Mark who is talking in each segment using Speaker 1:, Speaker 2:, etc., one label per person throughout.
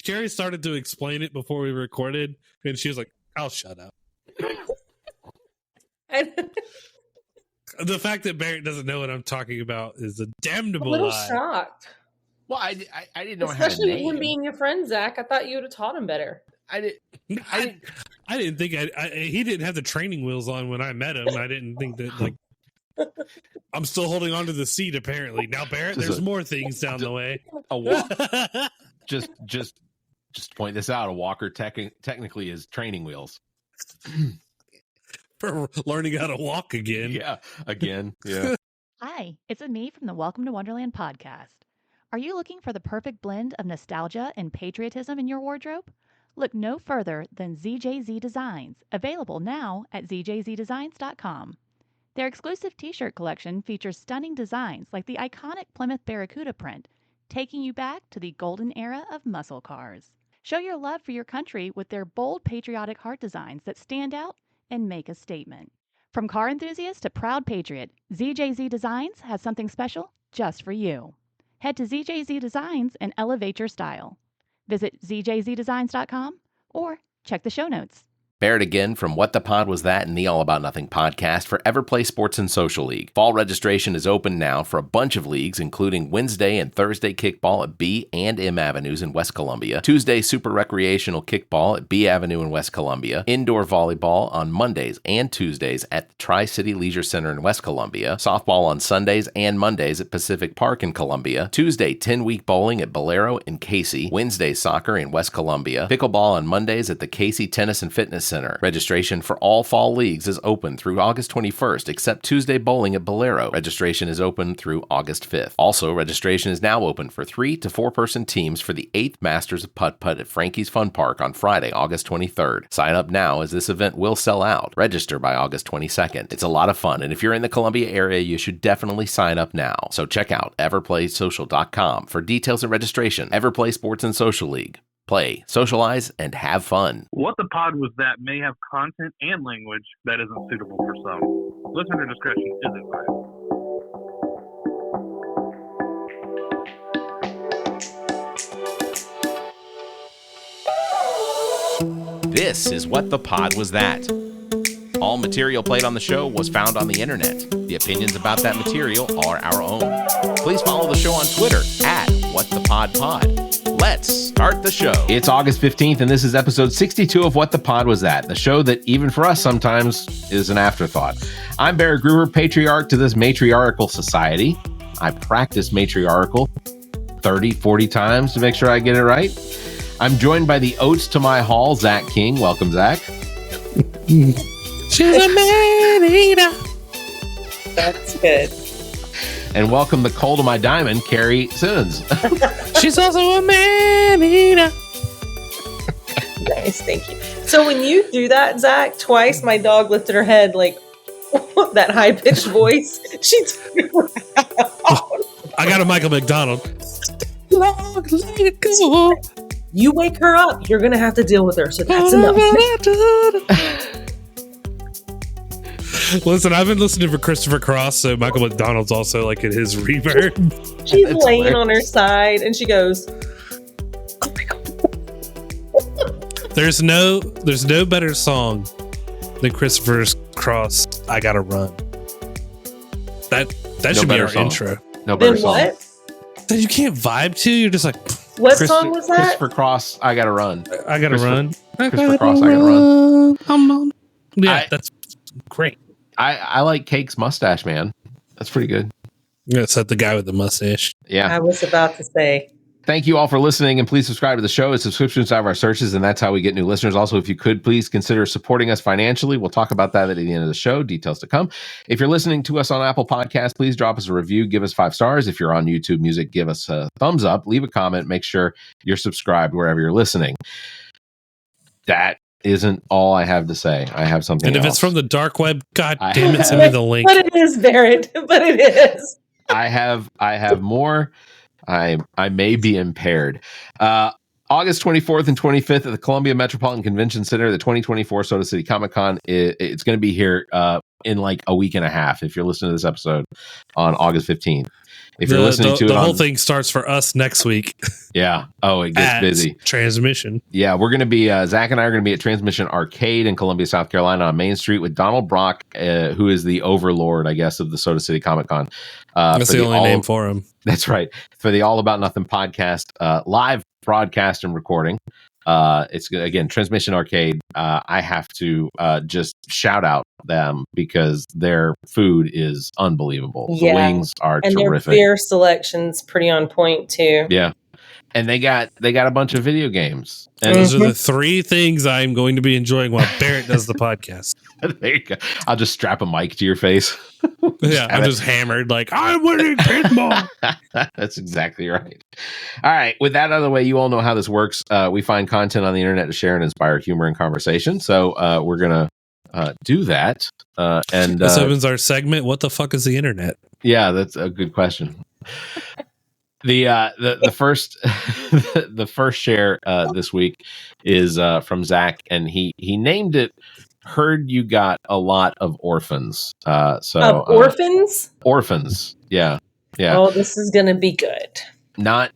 Speaker 1: Carrie started to explain it before we recorded, and she was like, "I'll shut up." The fact that Barrett doesn't know what I'm talking about is a damnable
Speaker 2: a little
Speaker 1: lie.
Speaker 2: shocked.
Speaker 3: Well, I didn't know
Speaker 2: Especially
Speaker 3: how to name
Speaker 2: him being your friend, Zach. I thought you would have taught him better.
Speaker 3: I
Speaker 1: didn't think he didn't have the training wheels on when I met him. I didn't think that, like, I'm still holding onto the seat, apparently. Now, Barrett, there's more things down the way.
Speaker 3: A walk. just point this out. A walker technically is training wheels.
Speaker 1: For learning how to walk again.
Speaker 3: Yeah, again. Yeah.
Speaker 4: Hi, it's me from the Welcome to Wonderland podcast. Are you looking for the perfect blend of nostalgia and patriotism in your wardrobe? Look no further than ZJZ Designs, available now at ZJZDesigns.com. Their exclusive t-shirt collection features stunning designs like the iconic Plymouth Barracuda print, taking you back to the golden era of muscle cars. Show your love for your country with their bold patriotic heart designs that stand out and make a statement. From car enthusiast to proud patriot, ZJZ Designs has something special just for you. Head to ZJZ Designs and elevate your style. Visit ZJZDesigns.com or check the show notes.
Speaker 3: Barrett again from What the Pod Was That and the All About Nothing podcast for Everplay Sports and Social League. Fall registration is open now for a bunch of leagues, including Wednesday and Thursday kickball at B and M Avenues in West Columbia, Tuesday super recreational kickball at B Avenue in West Columbia, indoor volleyball on Mondays and Tuesdays at the Tri-City Leisure Center in West Columbia, softball on Sundays and Mondays at Pacific Park in Columbia, Tuesday 10-week bowling at Bolero in Casey, Wednesday soccer in West Columbia, pickleball on Mondays at the Casey Tennis and Fitness Center. Registration for all fall leagues is open through August 21st, except Tuesday bowling at Bolero. Registration is open through August 5th. Also, registration is now open for 3 to 4-person teams for the 8th Masters of Putt at Frankie's Fun Park on Friday, August 23rd. Sign up now as this event will sell out. Register by August 22nd. It's a lot of fun, and if you're in the Columbia area, you should definitely sign up now. So check out everplaysocial.com for details and registration. Everplay Sports and Social League. Play, socialize, and have fun.
Speaker 5: What the Pod Was That may have content and language that isn't suitable for some. Listener discretion is advised.
Speaker 3: This is What the Pod Was That. All material played on the show was found on the internet. The opinions about that material are our own. Please follow the show on Twitter at WhatThePodPod. Let's start the show. It's August 15th, and this is episode 62 of What the Pod Was That, the show that even for us sometimes is an afterthought. I'm Barrett Gruber, patriarch to this matriarchal society. I practice matriarchal 30, 40 times to make sure I get it right. I'm joined by the oats to my hall, Zach King. Welcome, Zach.
Speaker 1: She's a man-eater.
Speaker 2: That's good.
Speaker 3: And welcome the coal to my diamond, Carrie Simmons.
Speaker 1: She's also a man-eater.
Speaker 2: Nice, thank you. So when you do that, Zach, twice, my dog lifted her head like that high-pitched voice. She turned around.
Speaker 1: I got a Michael McDonald. Long leg go.
Speaker 2: You wake her up, you're going to have to deal with her, so that's enough.
Speaker 1: Listen, I've been listening for Christopher Cross, so Michael McDonald's also like in his reverb.
Speaker 2: She's laying on her side, and she goes, "Oh my God."
Speaker 1: There's no better song than Christopher Cross. I Gotta Run. That should be our
Speaker 3: song.
Speaker 1: Intro.
Speaker 3: No better
Speaker 2: Then
Speaker 3: song.
Speaker 2: what?
Speaker 1: That you can't vibe to. You're just like,
Speaker 2: What song was that?
Speaker 3: Christopher Cross, I Gotta Run.
Speaker 1: I gotta run.
Speaker 3: Christopher Cross, I Gotta Run.
Speaker 1: I'm on. Yeah, that's great.
Speaker 3: I like Cake's mustache, man. That's pretty good.
Speaker 1: Yeah, it's the guy with the mustache.
Speaker 3: Yeah.
Speaker 2: I was about to say.
Speaker 3: Thank you all for listening, and please subscribe to the show. As subscriptions out of our searches, and that's how we get new listeners. Also, if you could, please consider supporting us financially. We'll talk about that at the end of the show. Details to come. If you're listening to us on Apple Podcasts, please drop us a review. Give us 5 stars. If you're on YouTube Music, give us a thumbs up. Leave a comment. Make sure you're subscribed wherever you're listening. That isn't all I have to say. I have something
Speaker 1: And if
Speaker 3: else.
Speaker 1: it's from the dark web, God damn it, send me the link.
Speaker 2: But it is, Barrett. But it is.
Speaker 3: I have more. I may be impaired. August 24th and 25th at the Columbia Metropolitan Convention Center, the 2024 Soda City Comic Con. It's going to be here in like a week and a half if you're listening to this episode on August 15th. If you're listening to it,
Speaker 1: the whole thing starts for us next week.
Speaker 3: Yeah. Oh, it gets busy.
Speaker 1: Transmission.
Speaker 3: Yeah, we're going to be, Zach and I are going to be at Transmission Arcade in Columbia, South Carolina on Main Street with Donald Brock, who is the overlord, I guess, of the Soda City Comic Con.
Speaker 1: That's the only name for him.
Speaker 3: That's right. For the All About Nothing podcast, live broadcast and recording. It's again Transmission Arcade. I have to just shout out them because their food is unbelievable.
Speaker 2: Yeah.
Speaker 3: The wings are
Speaker 2: and
Speaker 3: terrific.
Speaker 2: Their beer selection's pretty on point too.
Speaker 3: Yeah, and they got a bunch of video games. And
Speaker 1: those are the three things I'm going to be enjoying while Barrett does the podcast.
Speaker 3: There you go. I'll just strap a mic to your face.
Speaker 1: Yeah, I'm just hammered like I'm winning pinball.
Speaker 3: That's exactly right. All right. With that out of the way, you all know how this works. We find content on the internet to share and inspire humor and conversation. So we're gonna do that. And
Speaker 1: this opens our segment. What the fuck is the internet?
Speaker 3: Yeah, that's a good question. The first the first share this week is from Zach, and he named it. Heard you got a lot of orphans.
Speaker 2: Orphans?
Speaker 3: Orphans. Yeah. Yeah.
Speaker 2: Oh, this is gonna be good.
Speaker 3: Not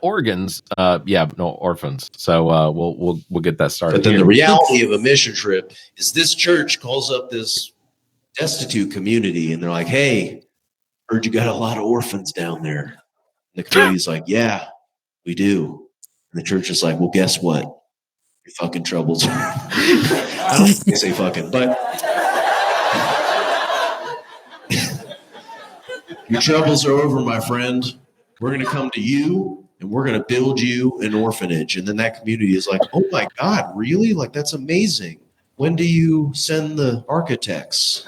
Speaker 3: organs. Orphans. So we'll get that started.
Speaker 6: But then the reality of a mission trip is this church calls up this destitute community and they're like, "Hey, heard you got a lot of orphans down there." And the community's like, "Yeah, we do." And the church is like, "Well, guess what? Your fucking troubles." I don't think they say fucking, but your troubles are over, my friend. We're going to come to you and we're going to build you an orphanage. And then that community is like, "Oh my God, really? Like, that's amazing. When do you send the architects?"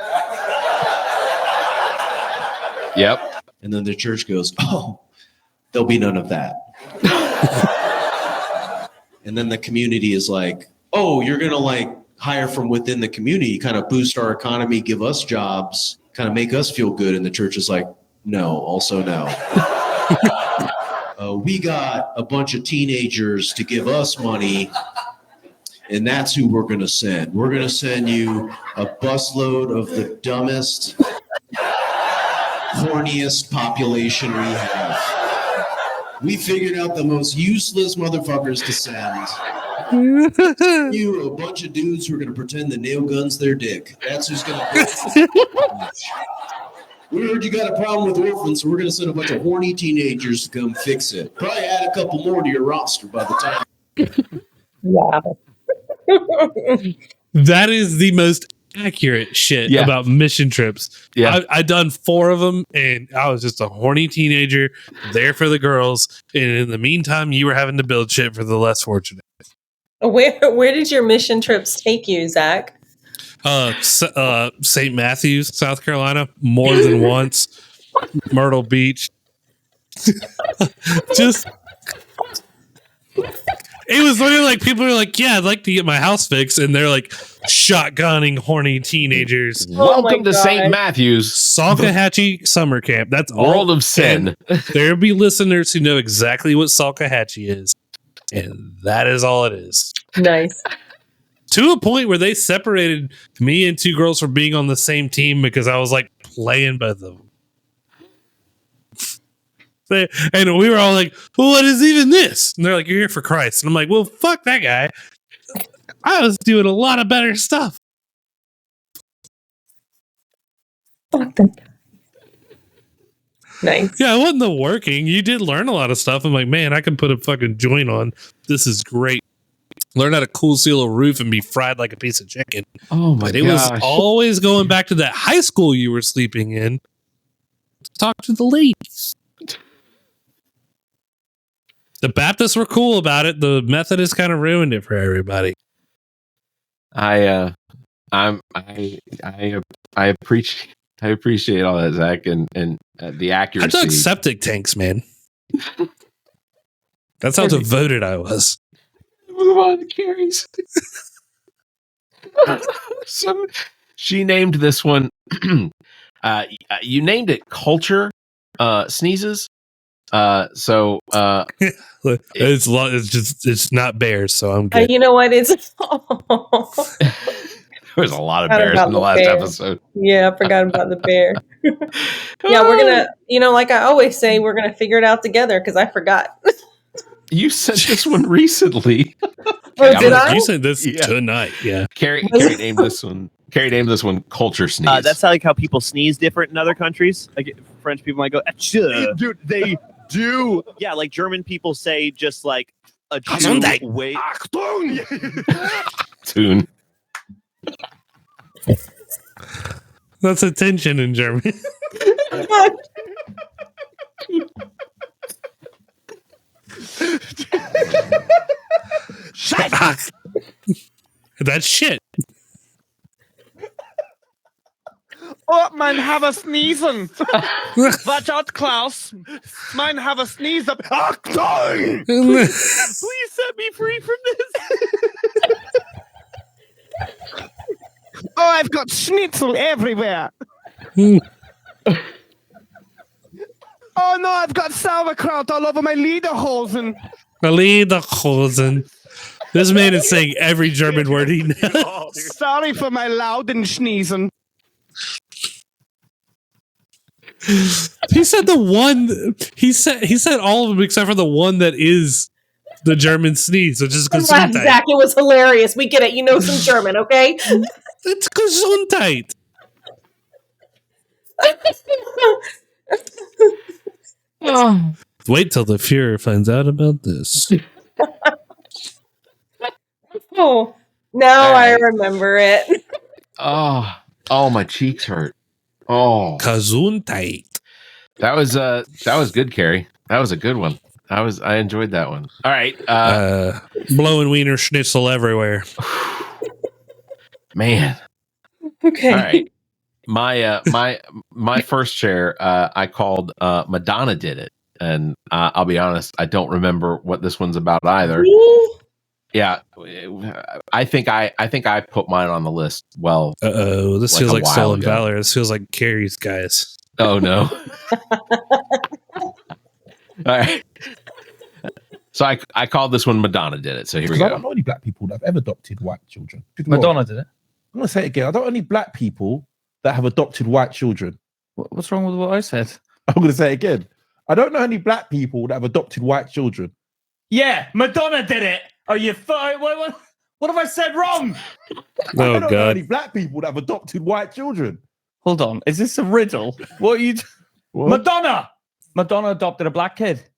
Speaker 3: Yep.
Speaker 6: And then the church goes, "Oh, there'll be none of that." And then the community is like, "Oh, you're going to like hire from within the community, kind of boost our economy, give us jobs, kind of make us feel good." And the church is like, "No, also no." We got a bunch of teenagers to give us money, and that's who we're going to send. We're going to send you a busload of the dumbest, horniest population we have. We figured out the most useless motherfuckers to send. You a bunch of dudes who are going to pretend the nail gun's their dick. That's who's going to. We heard you got a problem with orphans, so we're going to send a bunch of horny teenagers to come fix it. Probably add a couple more to your roster by the time.
Speaker 2: Wow.
Speaker 1: That is the most accurate shit about mission trips.
Speaker 3: Yeah.
Speaker 1: I done 4 of them, and I was just a horny teenager there for the girls. And in the meantime, you were having to build shit for the less fortunate.
Speaker 2: Where did your mission trips take you, Zach?
Speaker 1: St. Matthews, South Carolina, more than once. Myrtle Beach. Just it was literally like people were like, "Yeah, I'd like to get my house fixed," and they're like shotgunning horny teenagers.
Speaker 3: Welcome to St. Matthews,
Speaker 1: Salkehatchie summer camp. That's all.
Speaker 3: World of sin.
Speaker 1: There'll be listeners who know exactly what Salkehatchie is, and that is all it is.
Speaker 2: Nice.
Speaker 1: To a point where they separated me and 2 girls from being on the same team because I was like playing both of them. And we were all like, "Well, what is even this?" And they're like, "You're here for Christ." And I'm like, "Well, fuck that guy. I was doing a lot of better stuff."
Speaker 2: Fuck that guy. Nice.
Speaker 1: Yeah, it wasn't the working. You did learn a lot of stuff. I'm like, man, I can put a fucking joint on. This is great. Learn how to cool seal a roof and be fried like a piece of chicken.
Speaker 3: Oh my
Speaker 1: god! It was always going back to that high school you were sleeping in to talk to the ladies. The Baptists were cool about it. The Methodists kind of ruined it for everybody.
Speaker 3: I appreciate all that, Zach, and the accuracy.
Speaker 1: I took septic tanks, man. That's how devoted I was.
Speaker 3: Move on to Carrie's. So she named this one. You named it Culture Sneezes.
Speaker 1: It's not bears, so I'm good.
Speaker 2: You know what? It's
Speaker 3: There's a lot of bears in the last episode.
Speaker 2: Yeah, I forgot about the bear. Yeah, we're gonna, like I always say, we're gonna figure it out together because I forgot.
Speaker 3: You sent this one recently.
Speaker 2: Did I?
Speaker 1: You sent this tonight. Yeah.
Speaker 3: Carrie named this one. Carrie named this one culture sneeze.
Speaker 7: That's like how people sneeze different in other countries. Like French people might go, achoo. Dude, they do. Yeah, like German people say just like a wait.
Speaker 3: Tune.
Speaker 1: That's attention in German. That's shit.
Speaker 8: Oh, mine have a sneezing. Watch out, Klaus. Mine have a sneeze up.
Speaker 7: Please set me free from this.
Speaker 8: Oh, I've got schnitzel everywhere. Oh no, I've got sauerkraut all over my lederhosen.
Speaker 1: Lederhosen. This man is saying every German word he knows.
Speaker 8: Sorry for my loud and sneezing.
Speaker 1: He said the one. He said all of them except for the one that is the German sneeze, which is Gesundheit.
Speaker 2: Zach, it was hilarious. We get it. You know some German, okay?
Speaker 1: It's Gesundheit. Wait till the Fuhrer finds out about this.
Speaker 2: Oh, now I remember it.
Speaker 3: Oh, my cheeks hurt. Oh,
Speaker 1: Gesundheit.
Speaker 3: That was good, Carrie. That was a good one. I enjoyed that one. All right,
Speaker 1: blowing wiener schnitzel everywhere.
Speaker 3: Man.
Speaker 2: Okay.
Speaker 3: All right. My first share, I called Madonna Did It, and I'll be honest, I don't remember what this one's about either. Yeah, I think I put mine on the list. Well,
Speaker 1: this feels like stolen valor. This feels like Carrie's guys.
Speaker 3: Oh no! All right. So I called this one Madonna Did It. So here we go.
Speaker 9: I don't know any black people that have ever adopted white children.
Speaker 8: Madonna did it.
Speaker 9: I'm going to say it again. I don't know any black people that have adopted white children.
Speaker 8: What's wrong with what I said?
Speaker 9: I'm going to say it again. I don't know any black people that have adopted white children.
Speaker 8: Yeah, Madonna did it. Are you what have I said wrong?
Speaker 9: I don't know any black people that have adopted white children.
Speaker 8: Hold on. Is this a riddle? What are you...
Speaker 9: What?
Speaker 8: Madonna adopted a black kid.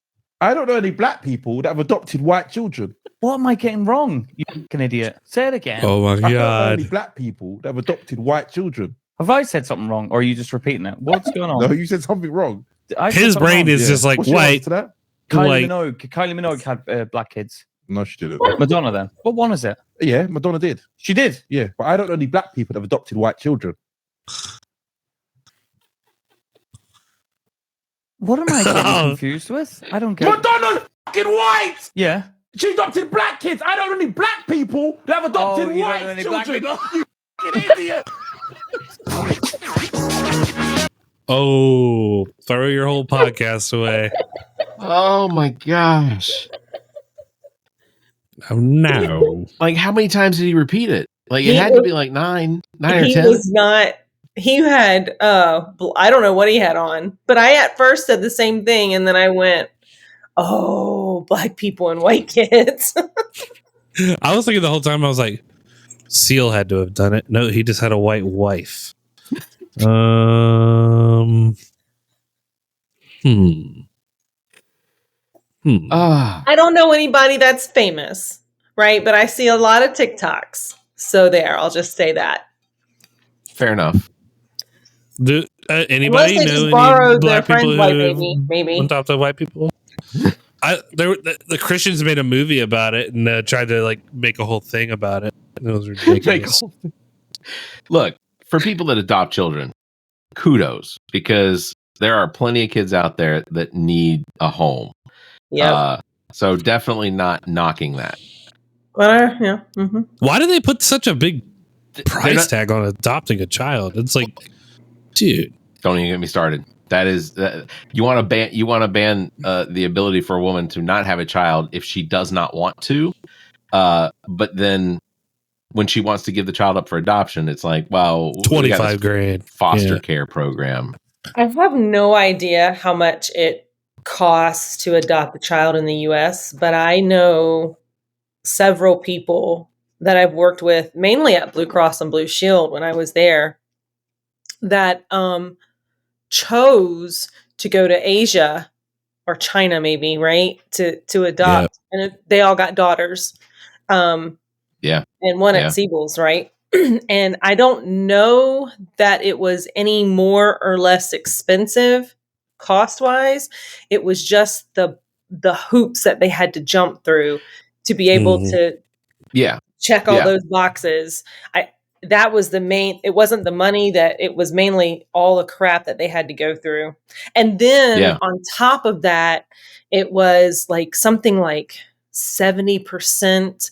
Speaker 9: I don't know any black people that have adopted white children.
Speaker 8: What am I getting wrong? You fucking idiot. Say it again.
Speaker 1: Oh my
Speaker 9: I don't know
Speaker 1: god.
Speaker 9: any black people that have adopted white children.
Speaker 8: Have I said something wrong, or are you just repeating it? What's going on?
Speaker 9: No, you said something wrong.
Speaker 1: His brain is just like,
Speaker 9: What's your
Speaker 1: wait.
Speaker 9: answer to that?
Speaker 8: Kylie Minogue had black kids.
Speaker 9: No, she didn't.
Speaker 8: Madonna then. What one is it?
Speaker 9: Yeah, Madonna did.
Speaker 8: She did.
Speaker 9: Yeah, but I don't know any black people that have adopted white children.
Speaker 8: What am I getting confused with? I don't get.
Speaker 9: Madonna's fucking white.
Speaker 8: Yeah.
Speaker 9: She adopted black kids. I don't know any black people that have adopted
Speaker 8: you don't
Speaker 9: white
Speaker 8: know any
Speaker 9: children.
Speaker 8: black
Speaker 9: You fucking idiot.
Speaker 1: Oh, throw your whole podcast away.
Speaker 3: Oh my gosh!
Speaker 1: Oh no!
Speaker 3: Like, how many times did he repeat it? Like, it had to be like nine or 10.
Speaker 2: He was not. He had. I don't know what he had on, but I at first said the same thing, and then I went, "Oh, black people and white kids."
Speaker 1: I was thinking the whole time. I was like, Seal had to have done it. No, he just had a white wife.
Speaker 3: Ah.
Speaker 2: I don't know anybody that's famous, right? But I see a lot of TikToks. So there, I'll just say that.
Speaker 3: Fair enough.
Speaker 1: Do anybody
Speaker 2: Unless they
Speaker 1: know
Speaker 2: just
Speaker 1: any
Speaker 2: borrowed their
Speaker 1: black people
Speaker 2: friend's white
Speaker 1: who
Speaker 2: baby, maybe.
Speaker 1: on top of white people? The Christians made a movie about it and tried to like make a whole thing about it. It was ridiculous.
Speaker 3: Look, for people that adopt children, kudos, because there are plenty of kids out there that need a home.
Speaker 2: Yeah.
Speaker 1: So
Speaker 3: definitely not knocking that.
Speaker 2: Yeah. Mm-hmm.
Speaker 1: Why do they put such a big price tag on adopting a child? It's like, dude.
Speaker 3: Don't even get me started. That is, you want to ban the ability for a woman to not have a child if she does not want to. But then when she wants to give the child up for adoption, it's like, well,
Speaker 1: $25,000
Speaker 3: foster care program.
Speaker 2: I have no idea how much it costs to adopt a child in the U.S., but I know several people that I've worked with, mainly at Blue Cross and Blue Shield when I was there, that chose to go to Asia or China, maybe, right, to adopt, and they all got daughters. And one at Siebel's, right? And I don't know that it was any more or less expensive cost-wise. It was just the hoops that they had to jump through to be able to check all those boxes. That was the main, it wasn't the money, that it was mainly all the crap that they had to go through. And then on top of that, it was like something like 70%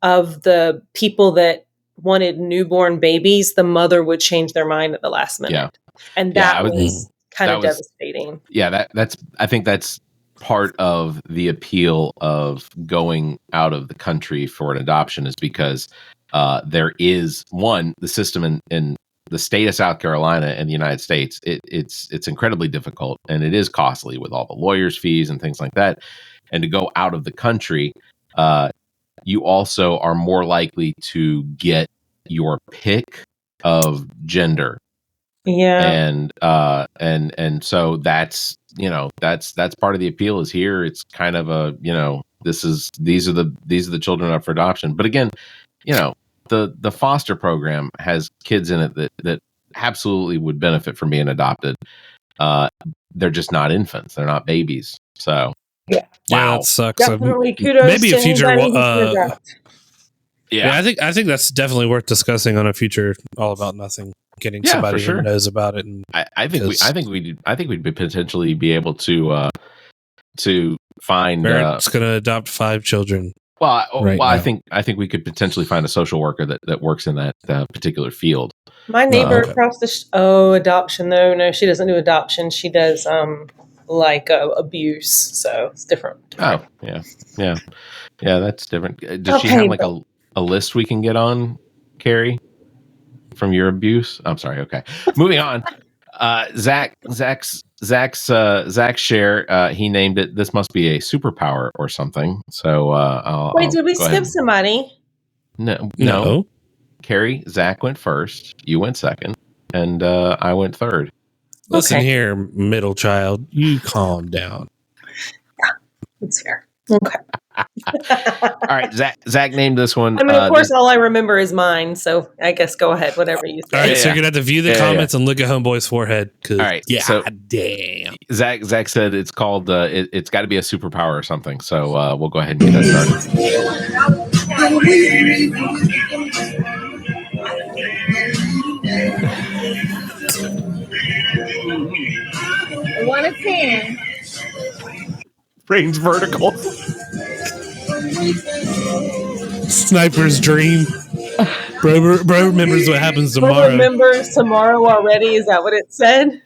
Speaker 2: of the people that wanted newborn babies, the mother would change their mind at the last minute.
Speaker 3: Yeah.
Speaker 2: And that was kind of devastating.
Speaker 3: Yeah, I think that's part of the appeal of going out of the country for an adoption, is because there is the system in the state of South Carolina and the United States. It's incredibly difficult, and it is costly with all the lawyers' fees and things like that. And to go out of the country, you also are more likely to get your pick of gender.
Speaker 2: Yeah.
Speaker 3: And so that's part of the appeal is here. It's kind of a, these are the children up for adoption. But again, the foster program has kids in it that absolutely would benefit from being adopted. They're just not infants. They're not babies. So
Speaker 2: yeah,
Speaker 1: wow, that sucks.
Speaker 2: Definitely kudos.
Speaker 1: Maybe a future.
Speaker 2: I
Speaker 1: think that's definitely worth discussing on a future All About Nothing. Getting somebody who knows about it, and
Speaker 3: I think we'd potentially be able to find.
Speaker 1: Barrett's going to adopt 5 children.
Speaker 3: Well, I think we could potentially find a social worker that works in that particular field.
Speaker 2: My neighbor across the adoption though. No, she doesn't do adoption. She does abuse. So it's different.
Speaker 3: Oh yeah, that's different. Does she have like a list we can get on, Carrie, from your abuse? I'm sorry. Okay, moving on. Zach's share. He named it. This must be a superpower or something. So
Speaker 2: did we skip somebody?
Speaker 3: No. Carrie, Zach went first. You went second, and I went third.
Speaker 1: Listen here, middle child. You calm down.
Speaker 2: Yeah, that's fair. Okay.
Speaker 3: All right, Zach named this one.
Speaker 2: I mean, of course, all I remember is mine. So I guess go ahead, whatever you say.
Speaker 1: All right, so you're gonna have to view the comments and look at Homeboy's forehead. All
Speaker 3: right,
Speaker 1: so damn.
Speaker 3: Zach said it's called. It's got to be a superpower or something. So we'll go ahead and get that started.
Speaker 2: One of 10.
Speaker 3: Brain's vertical.
Speaker 1: Sniper's dream. Bro remembers what happens tomorrow.
Speaker 2: Bro remembers tomorrow already. Is that what it said?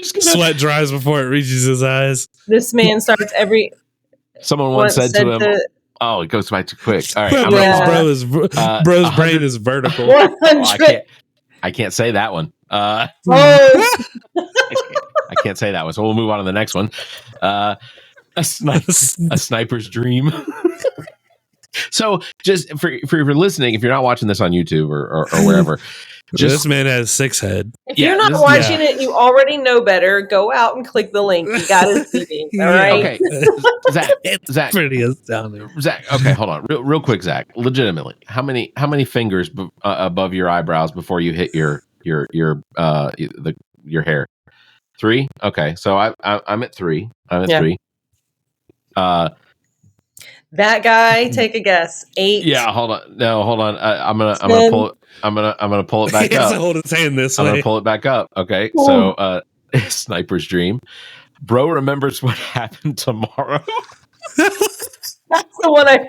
Speaker 1: Sweat dries before it reaches his eyes.
Speaker 2: This man starts every.
Speaker 3: Someone once said to him, "Oh, it goes by too quick." All right,
Speaker 1: bro's brain is vertical.
Speaker 3: I can't say that one. I can't say that one. So we'll move on to the next one. A sniper's dream. So just for listening, if you're not watching this on YouTube or wherever,
Speaker 1: this man has 6 head.
Speaker 2: If you're not watching it, you already know better. Go out and click the link. You got his TV. All right.
Speaker 3: Okay. Zach.
Speaker 1: Pretty astounding.
Speaker 3: Zach. Okay, hold on, real quick, Zach. Legitimately, how many fingers above your eyebrows before you hit your hair? 3. Okay, so I'm at 3. I'm at 3.
Speaker 2: That guy, take a guess. 8.
Speaker 3: Yeah, hold on. No, hold on. I'm gonna pull it. I'm gonna pull it back up.
Speaker 1: Hold his hand this way.
Speaker 3: I'm gonna pull it back up. Okay. Ooh. So, sniper's dream. Bro remembers what happened tomorrow.
Speaker 2: That's the one I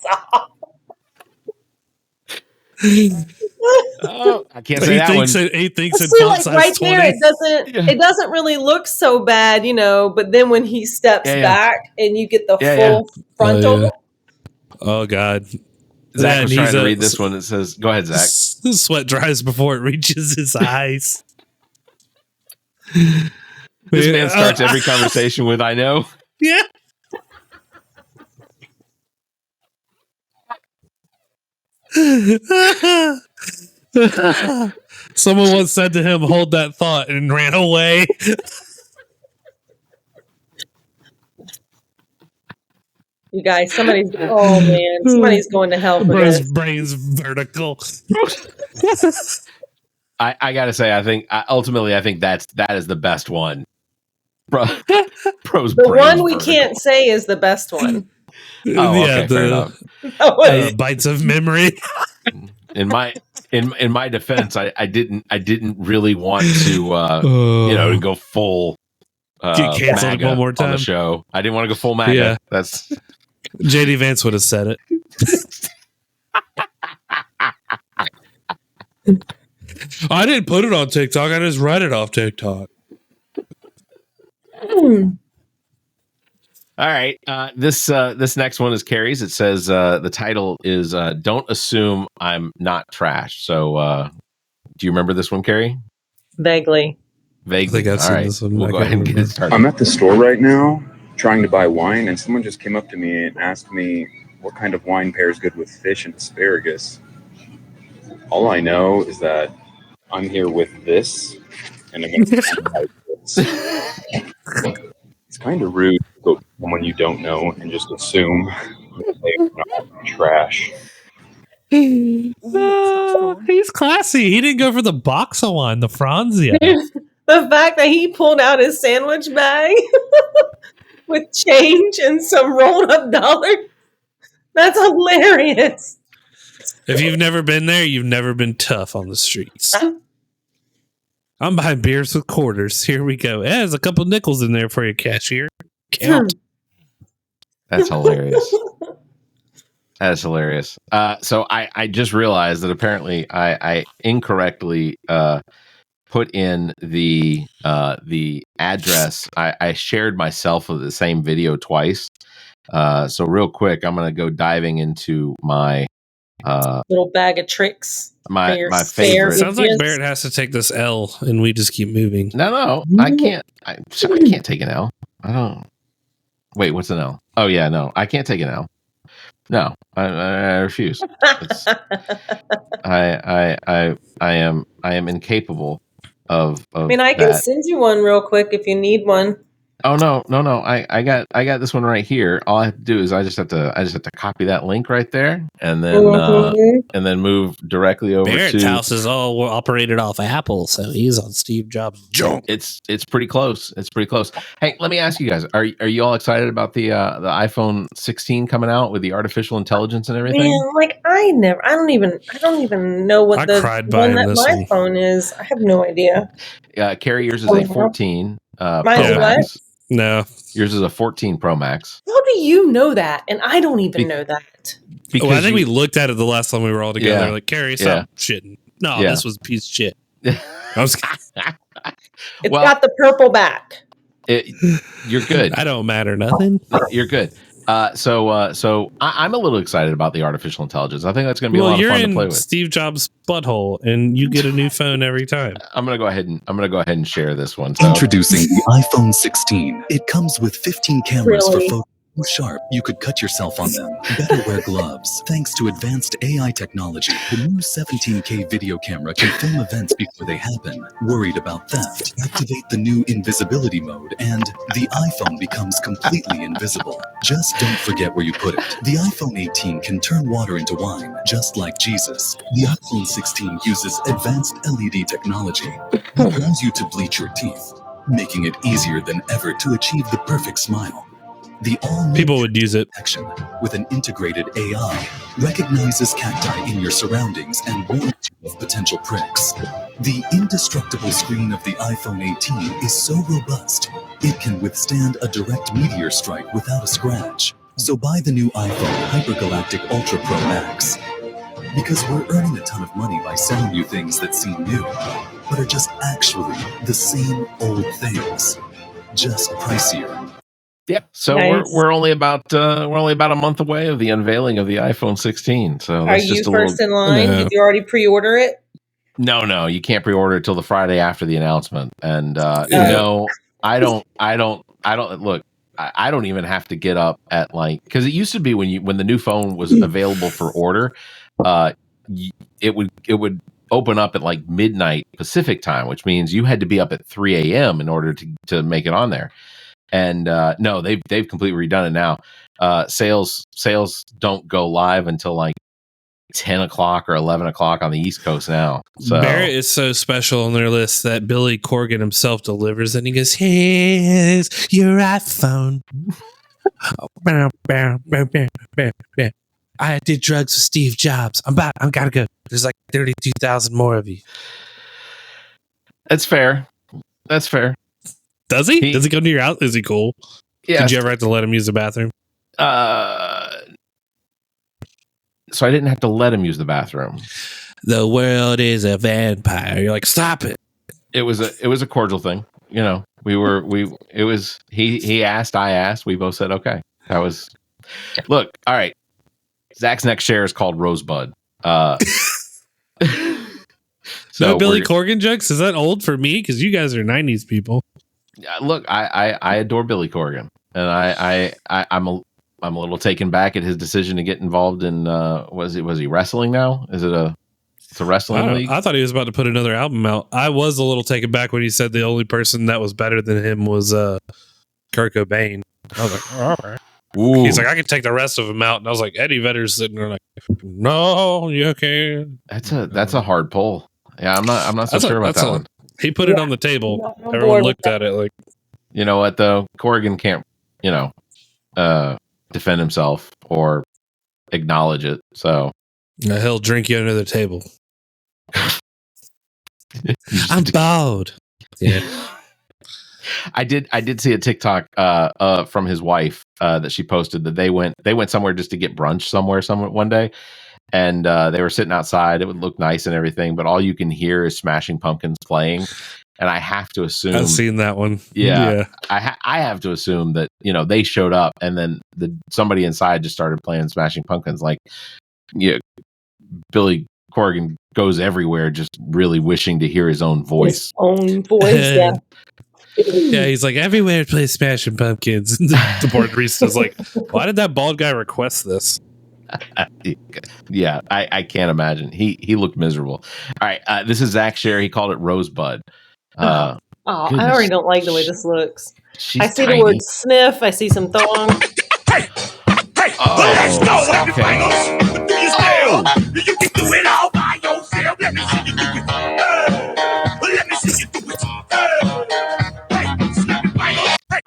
Speaker 2: saw.
Speaker 3: Oh, I can't say that one.
Speaker 1: He thinks in
Speaker 2: See,
Speaker 1: font
Speaker 2: like
Speaker 1: size
Speaker 2: right
Speaker 1: 20.
Speaker 2: there, it doesn't really look so bad, but then when he steps back and you get the full frontal.
Speaker 1: Oh God.
Speaker 3: Zach was trying to read this one. It says, go ahead, Zach.
Speaker 1: The sweat dries before it reaches his eyes.
Speaker 3: This man starts every conversation with, I know.
Speaker 1: Yeah. Someone once said to him, hold that thought, and ran away.
Speaker 2: You guys, somebody's going to hell for
Speaker 1: Bro's
Speaker 2: this.
Speaker 1: brain's vertical.
Speaker 3: I gotta say, I think that is the best one. Bro's
Speaker 2: the one we can't say is the best one.
Speaker 3: Oh, okay, fair enough.
Speaker 1: Bites of memory.
Speaker 3: In my defense, I didn't really want to to go full
Speaker 1: get canceled
Speaker 3: MAGA
Speaker 1: one more time
Speaker 3: on the show. I didn't want to go full MAGA.
Speaker 1: Yeah.
Speaker 3: That's
Speaker 1: JD Vance would have said it. I didn't put it on TikTok. I just read it off TikTok.
Speaker 3: All right. This next one is Carrie's. It says the title is "Don't Assume I'm Not Trash." So, do you remember this one, Carrie?
Speaker 2: Vaguely.
Speaker 1: I think I've seen this one.
Speaker 3: We'll go ahead and get it started.
Speaker 10: I'm at the store right now trying to buy wine, and someone just came up to me and asked me what kind of wine pairs good with fish and asparagus. All I know is that I'm here with this, and I'm going to buy this. It's kind of rude to go to someone you don't know and just assume they're not trash.
Speaker 1: He's classy. He didn't go for the box of wine, the Franzia.
Speaker 2: The fact that he pulled out his sandwich bag with change and some rolled up dollars, that's hilarious.
Speaker 1: If you've never been there, you've never been tough on the streets. I'm buying beers with quarters. Here we go. Yeah, there's a couple nickels in there for you, cashier. Count.
Speaker 3: That's hilarious. That is hilarious. So I just realized that apparently I incorrectly put in the address. I shared myself with the same video twice. So real quick, I'm going to go diving into my
Speaker 2: little bag of tricks.
Speaker 3: My favorite.
Speaker 1: Sounds like Barrett has to take this L, and we just keep moving.
Speaker 3: No, I can't. I can't take an L. I don't. Wait, what's an L? Oh yeah, no, I can't take an L. No, I refuse. I am incapable of.
Speaker 2: I mean, I can send you one real quick if you need one.
Speaker 3: Oh no! I got this one right here. All I have to do is I just have to copy that link right there, and then move directly over
Speaker 1: Barrett's
Speaker 3: to
Speaker 1: house is all operated off Apple, so he's on Steve Jobs' junk.
Speaker 3: It's pretty close. It's pretty close. Hey, let me ask you guys: Are you all excited about the iPhone 16 coming out with the artificial intelligence and everything?
Speaker 2: Man, like I don't even know what the one that my phone is. I have no idea.
Speaker 3: Carrie, yours is a 14.
Speaker 2: Mine's what?
Speaker 1: No,
Speaker 3: yours is a 14 Pro Max.
Speaker 2: How do you know that? And I don't even know that.
Speaker 1: Because I think we looked at it the last time we were all together. Yeah. Like, Carrie, stop shitting. No, this was a piece of shit.
Speaker 2: It's got the purple back.
Speaker 3: You're good.
Speaker 1: I don't matter nothing.
Speaker 3: You're good. So I'm a little excited about the artificial intelligence. I think that's going to be a lot of fun to play with.
Speaker 1: Steve Jobs' butthole, and you get a new phone every time.
Speaker 3: I'm going to go ahead and share this one. So.
Speaker 11: Introducing the iPhone 16. It comes with 15 cameras for photos. So sharp you could cut yourself on them. Better wear gloves. Thanks to advanced AI technology, the new 17K video camera can film events before they happen. Worried about theft? Activate the new invisibility mode and the iPhone becomes completely invisible. Just don't forget where you put it. The iPhone 18 can turn water into wine, just like Jesus. The iPhone 16 uses advanced LED technology. It allows you to bleach your teeth, making it easier than ever to achieve the perfect smile. The
Speaker 1: people would use it.
Speaker 11: With an integrated AI, recognizes cacti in your surroundings and warns you of potential pricks. The indestructible screen of the iPhone 18 is so robust, it can withstand a direct meteor strike without a scratch. So buy the new iPhone Hypergalactic Ultra Pro Max. Because we're earning a ton of money by selling you things that seem new, but are just actually the same old things, just pricier.
Speaker 3: Yep. So we're only about a month away of the unveiling of the iPhone 16. So
Speaker 2: are you first in line? Did you already pre-order it?
Speaker 3: No, you can't pre-order it till the Friday after the announcement. And no, I don't look. I don't even have to get up at because it used to be when the new phone was available for order, it would open up at midnight Pacific time, which means you had to be up at 3 a.m. in order to make it on there. And no, they've completely redone it now. Sales don't go live until 10 o'clock or 11 o'clock on the East Coast now. So
Speaker 1: Barrett is so special on their list that Billy Corgan himself delivers, and he goes, "Here's your iPhone." I did drugs with Steve Jobs. I'm gotta go. There's 32,000 more of you.
Speaker 3: That's fair.
Speaker 1: Does he? Does he come to your house? Is he cool?
Speaker 3: Yeah.
Speaker 1: Did you ever have to let him use the bathroom?
Speaker 3: So I didn't have to let him use the bathroom.
Speaker 1: The world is a vampire. You're like, stop it.
Speaker 3: It was a cordial thing. He asked, I asked, we both said okay. That was look, all right. Zach's next share is called Rosebud.
Speaker 1: No Billy Corgan jokes? Is that old for me? Because you guys are 90s people.
Speaker 3: Look, I adore Billy Corgan, and I'm a little taken back at his decision to get involved in was he wrestling now? Is it a wrestling league?
Speaker 1: I thought he was about to put another album out. I was a little taken back when he said the only person that was better than him was Kurt Cobain. I was like, all right. Ooh. He's like, I could take the rest of them out, and I was like, Eddie Vedder's sitting there like, no, you can't.
Speaker 3: That's a hard pull. Yeah, I'm not so sure about that one.
Speaker 1: He put it on the table. Everyone looked at it like,
Speaker 3: you know what though? Corgan can't, defend himself or acknowledge it. So
Speaker 1: he'll drink you under the table. I'm bald. Yeah.
Speaker 3: I did see a TikTok from his wife that she posted that they went somewhere just to get brunch somewhere one day, and they were sitting outside. It would look nice and everything, but all you can hear is Smashing Pumpkins playing. And I have to assume
Speaker 1: I've seen that one.
Speaker 3: Yeah. I have to assume that they showed up and then somebody inside just started playing Smashing Pumpkins. Billy Corgan goes everywhere, just really wishing to hear his own voice.
Speaker 2: Yeah.
Speaker 1: Yeah, he's like, everywhere plays Smashing Pumpkins. The board barista's like, why did that bald guy request this?
Speaker 3: Yeah, I can't imagine. He looked miserable. All right, this is Zach Sher. He called it Rosebud.
Speaker 2: I already don't like the way this looks. I see
Speaker 3: tiny.
Speaker 2: the word sniff. I see some thong.
Speaker 12: Let's go. Okay. You can do it all by yourself. Let me see you do it. Let me see you do it.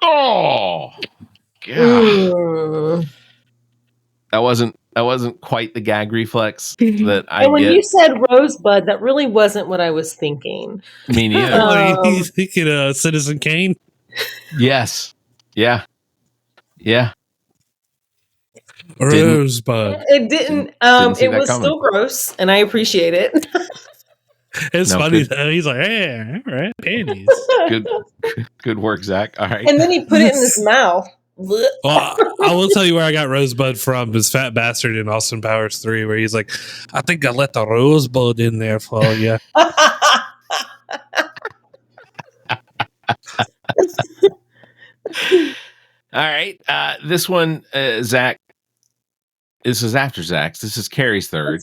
Speaker 3: Oh, God. That wasn't quite the gag reflex that I
Speaker 2: And when
Speaker 3: get.
Speaker 2: you said Rosebud, that really wasn't what I was thinking.
Speaker 3: Me neither.
Speaker 1: He's thinking Citizen Kane.
Speaker 3: Yes. Yeah.
Speaker 1: Rosebud.
Speaker 2: It didn't. It was still gross, and I appreciate it.
Speaker 1: It's funny though. He's like, hey, all right, panties.
Speaker 3: Good work, Zach. All right.
Speaker 2: And then he put it in his mouth.
Speaker 1: Well, I will tell you where I got Rosebud from. This fat bastard in Austin Powers 3, where he's like, I think I let the Rosebud in there for you.
Speaker 3: All right. This one, Zach. This is after Zach's. This is Carrie's third.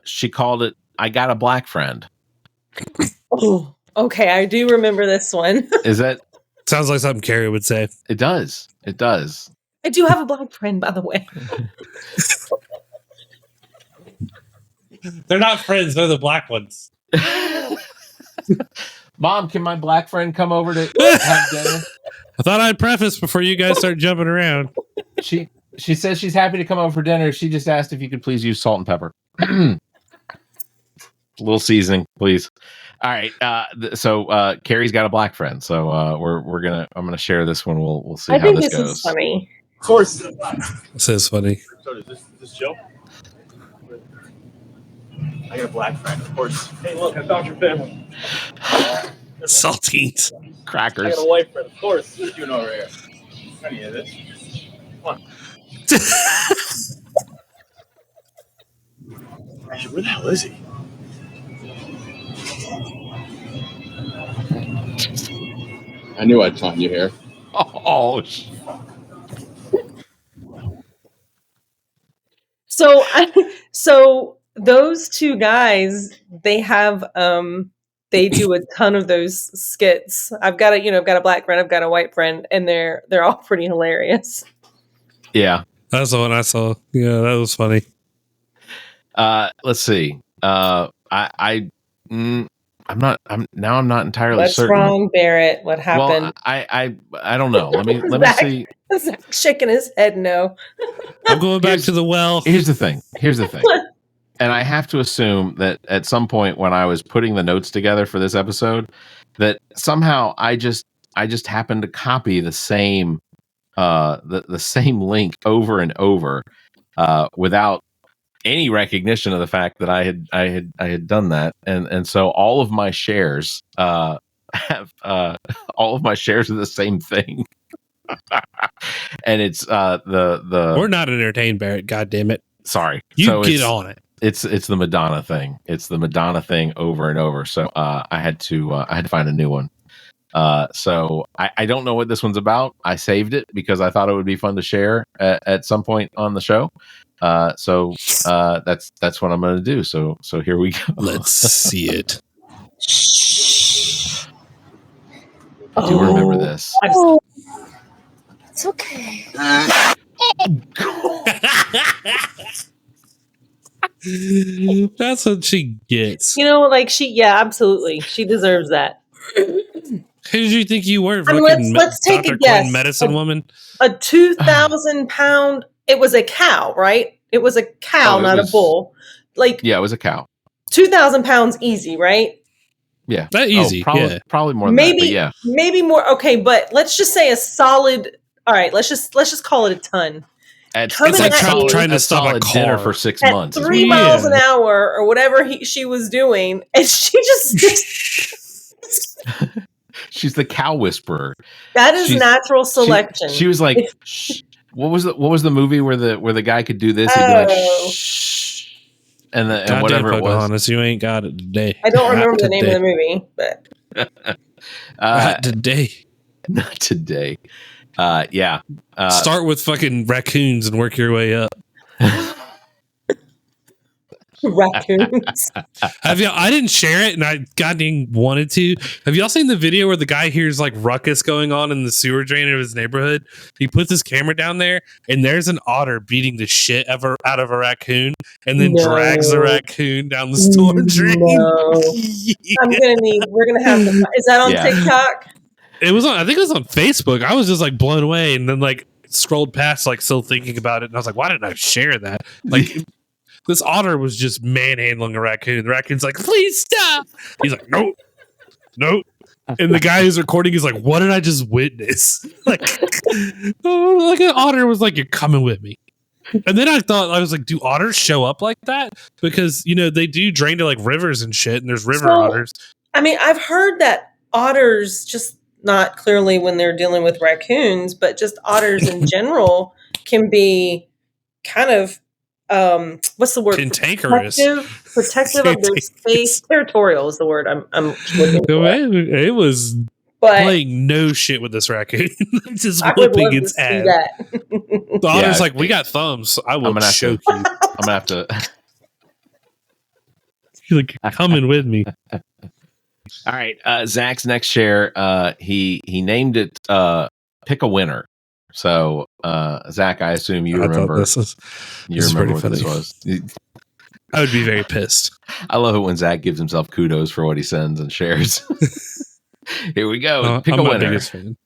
Speaker 3: She called it, I Got a Black Friend.
Speaker 2: Oh, okay. I do remember this one.
Speaker 3: Is that?
Speaker 1: Sounds like something Carrie would say.
Speaker 3: It does.
Speaker 2: I do have a black friend, by the way.
Speaker 1: They're not friends. They're the black ones.
Speaker 3: Mom, can my black friend come over to have dinner?
Speaker 1: I thought I'd preface before you guys start jumping around.
Speaker 3: She says she's happy to come over for dinner. She just asked if you could please use salt and pepper. A little seasoning, please. All right. So Carrie's got a black friend. So I'm gonna share this one. We'll see how this goes.
Speaker 2: Is funny.
Speaker 1: Of course, this is funny.
Speaker 7: So is this Joe?
Speaker 8: I got a black friend, of course. Hey, look, I found your family.
Speaker 1: Saltines.
Speaker 3: Crackers.
Speaker 8: I got a white friend, of course. You know over here. I need this. Come on. Hey, where the hell is he?
Speaker 13: I knew I'd find you here.
Speaker 3: Oh,
Speaker 2: So those two guys, they have they do a ton of those skits. I've got a black friend, I've got a white friend, and they're all pretty hilarious.
Speaker 3: Yeah.
Speaker 1: That's the one I saw. Yeah, that was funny.
Speaker 3: Let's see. I'm not entirely
Speaker 2: What's
Speaker 3: certain.
Speaker 2: wrong, Barrett? What happened?
Speaker 3: Well, I don't know. Let me see.
Speaker 2: Zach shaking his head no.
Speaker 1: I'm going back to the well.
Speaker 3: Here's the thing. And I have to assume that at some point when I was putting the notes together for this episode, that somehow I just happened to copy the same the same link over and over without any recognition of the fact that I had done that, and so all of my shares have all of my shares are the same thing. And it's the
Speaker 1: We're not entertained, Barrett. God damn it!
Speaker 3: Sorry,
Speaker 1: you get on it.
Speaker 3: It's the Madonna thing. It's the Madonna thing over and over. So I had to find a new one. So I don't know what this one's about. I saved it because I thought it would be fun to share at some point on the show. So that's what I'm going to do. So here we go.
Speaker 1: Let's see it.
Speaker 3: I do remember this.
Speaker 2: It's okay.
Speaker 1: That's what she gets.
Speaker 2: Absolutely. She deserves that.
Speaker 1: Who did you think you were?
Speaker 2: Let's take
Speaker 1: Dr.
Speaker 2: a guess.
Speaker 1: Quinn, medicine woman?
Speaker 2: A 2,000 pound, it was a cow, right? It was a cow, not a bull.
Speaker 3: Yeah, it was a cow.
Speaker 2: 2,000 pounds easy, right?
Speaker 3: Yeah.
Speaker 1: That easy.
Speaker 3: Probably more than that, but yeah.
Speaker 2: Maybe more. Okay, but let's just say a solid. All right, let's just call it a ton.
Speaker 3: It's like
Speaker 1: trying to stop a car
Speaker 3: dinner for 6
Speaker 2: at
Speaker 3: months.
Speaker 2: 3 miles an hour or whatever she was doing, and she just.
Speaker 3: She's the cow whisperer.
Speaker 2: That is natural selection.
Speaker 3: She was like, shh. What was the movie where the guy could do this? He'd be like, shh. And whatever it was.
Speaker 1: Honest, you ain't got it today.
Speaker 2: I don't remember the name of the movie, but
Speaker 1: not today.
Speaker 3: Not today. Yeah.
Speaker 1: Start with fucking raccoons and work your way up.
Speaker 2: Raccoons.
Speaker 1: Have y'all? I didn't share it, and I goddamn wanted to. Have y'all seen the video where the guy hears like ruckus going on in the sewer drain of his neighborhood? He puts his camera down there, and there's an otter beating the shit out of a raccoon, and then drags the raccoon down the storm drain.
Speaker 2: No. Yeah. We're gonna have. Is that on TikTok?
Speaker 1: It was on. I think it was on Facebook. I was just like blown away, and then like scrolled past, like still thinking about it, and I was like, why didn't I share that? Like. This otter was just manhandling a raccoon. The raccoon's like, please stop. He's like, nope. And the guy who's recording is like, what did I just witness? Like an otter was like, you're coming with me. And then I was like, do otters show up like that? Because, they do drain to like rivers and shit, and there's river otters.
Speaker 2: I mean, I've heard that otters, just not clearly when they're dealing with raccoons, but just otters in general can be kind of what's the word?
Speaker 1: Cantankerous.
Speaker 2: Protective of their space. Territorial is the word I'm looking for.
Speaker 1: It was playing no shit with this raccoon. Just whipping its ass. The otter's like, we got thumbs. I will choke you.
Speaker 3: I'm gonna have to.
Speaker 1: You're like, you're coming with me.
Speaker 3: All right, Zach's next share. He named it "Pick a Winner." So, Zach, I assume you remember.
Speaker 1: This remember what
Speaker 3: this was.
Speaker 1: I would be very pissed.
Speaker 3: I love it when Zach gives himself kudos for what he sends and shares. Here we go. Pick
Speaker 1: I'm
Speaker 3: a
Speaker 1: my
Speaker 3: winner.
Speaker 1: biggest fan.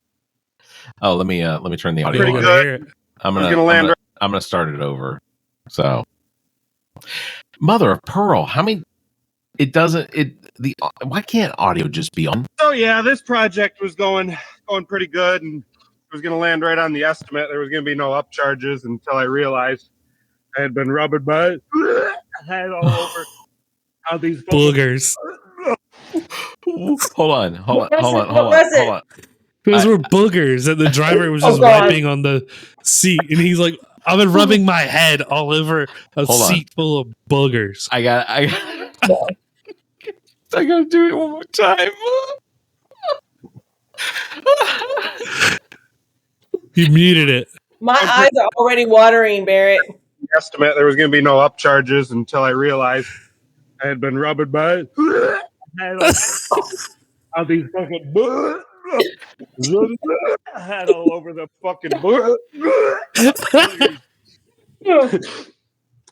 Speaker 3: Oh, let me turn the audio
Speaker 5: Pretty
Speaker 3: on.
Speaker 5: good.
Speaker 3: I'm gonna start it over. So, mother of pearl, why can't audio just be on?
Speaker 5: Oh yeah, this project was going pretty good, and was going to land right on the estimate. There was going to be no upcharges until I realized I had been rubbing my head all over. How these
Speaker 1: boogers.
Speaker 3: Hold on.
Speaker 1: Those were boogers, and the driver was just wiping on the seat, and he's like, "I've been rubbing my head all over a seat full of boogers."
Speaker 3: I gotta do it one more time.
Speaker 1: You muted it.
Speaker 2: My eyes are already watering, Barrett.
Speaker 5: Estimate there was going to be no upcharges until I realized I had been rubbing my head on these fucking head all over the fucking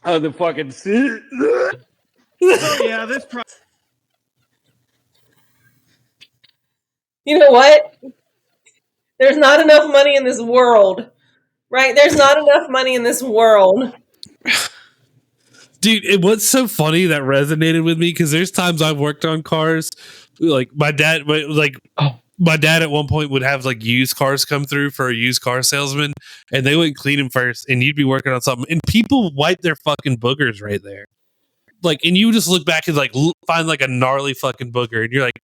Speaker 5: on the fucking seat. Oh yeah, this.
Speaker 2: You know what? There's not enough money in this world, right? There's not enough money in this world.
Speaker 1: Dude, what's so funny that resonated with me, because there's times I've worked on cars, like my dad at one point would have like used cars come through for a used car salesman, and they wouldn't clean them first, and you'd be working on something, and people wipe their fucking boogers right there. Like, and you just look back and like find like a gnarly fucking booger, and you're like,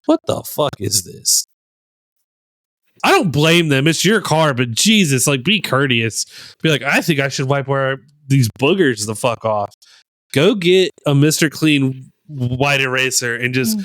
Speaker 1: what the fuck is this? I don't blame them. It's your car, but Jesus, like, be courteous. Be like, I think I should wipe these boogers the fuck off. Go get a Mr. Clean white eraser and just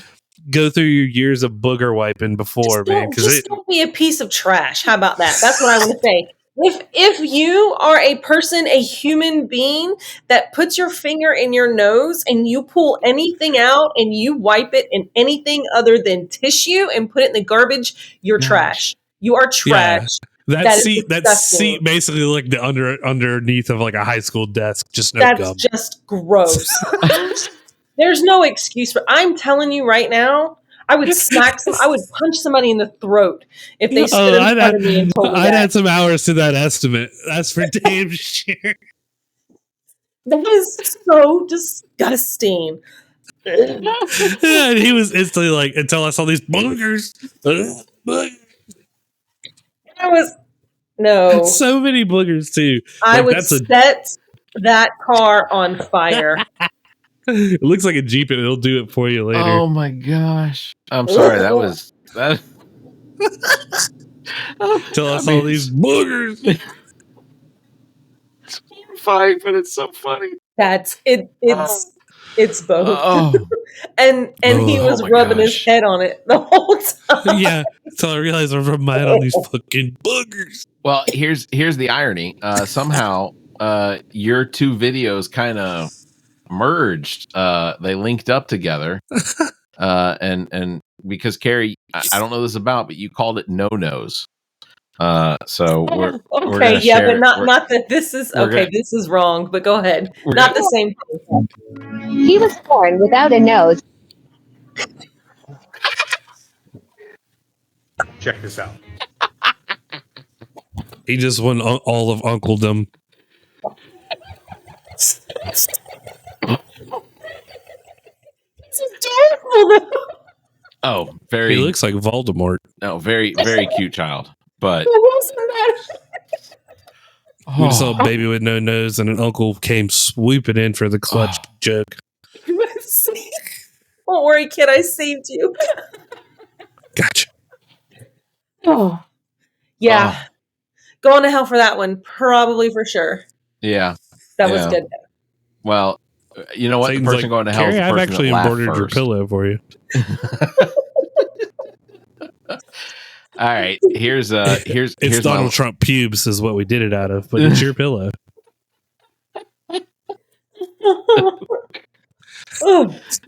Speaker 1: go through your years of booger wiping before, man.
Speaker 2: Don't be a piece of trash. How about that? That's what I want to say. If you are a person, a human being that puts your finger in your nose and you pull anything out and you wipe it in anything other than tissue and put it in the garbage, you're trash. You are trash.
Speaker 1: Yeah. That seat basically like the underneath of like a high school desk. Just no
Speaker 2: That's
Speaker 1: gum.
Speaker 2: just gross. There's no excuse for. I'm telling you right now, I would I would punch somebody in the throat if they stood in front of me and told me
Speaker 1: I'd add some hours to that estimate. That's for damn sure.
Speaker 2: That is so disgusting.
Speaker 1: And he was instantly like, until I saw these boogers.
Speaker 2: No.
Speaker 1: So many boogers too.
Speaker 2: I would set that car on fire.
Speaker 1: It looks like a Jeep and it'll do it for you later.
Speaker 3: Oh my gosh. I'm sorry. That was that.
Speaker 1: Till I saw these boogers.
Speaker 3: It's horrifying, but it's so funny.
Speaker 2: That's it. It's both. and he was rubbing his head on it the whole time.
Speaker 1: Yeah. Until I realized I rubbed my head on these fucking boogers.
Speaker 3: Well, here's the irony. Somehow, your two videos kind of merged. They linked up together. And because Cari, I don't know this about, but you called it no-nos. So we're
Speaker 2: okay,
Speaker 3: we're gonna
Speaker 2: yeah,
Speaker 3: share,
Speaker 2: but not that this is okay. This is wrong, but go ahead. Not the same thing.
Speaker 14: He was born without a nose.
Speaker 5: Check this out.
Speaker 1: He just won all of Uncledom.
Speaker 2: It's adorable.
Speaker 3: Oh, very.
Speaker 1: He looks like Voldemort.
Speaker 3: No, very, very cute child. But
Speaker 1: we saw a baby with no nose, and an uncle came swooping in for the clutch joke.
Speaker 2: Don't worry, kid. I saved you.
Speaker 1: Gotcha.
Speaker 2: Oh, yeah. Going to hell for that one, probably for sure.
Speaker 3: Yeah,
Speaker 2: that was good.
Speaker 3: Well, you know what?
Speaker 1: Satan's
Speaker 3: the person
Speaker 1: like,
Speaker 3: going to hell is the
Speaker 1: I've
Speaker 3: person
Speaker 1: actually
Speaker 3: that laughed
Speaker 1: embroidered your
Speaker 3: first.
Speaker 1: pillow for you.
Speaker 3: All right, here's
Speaker 1: Donald Trump pubes is what we did it out of, but it's your pillow.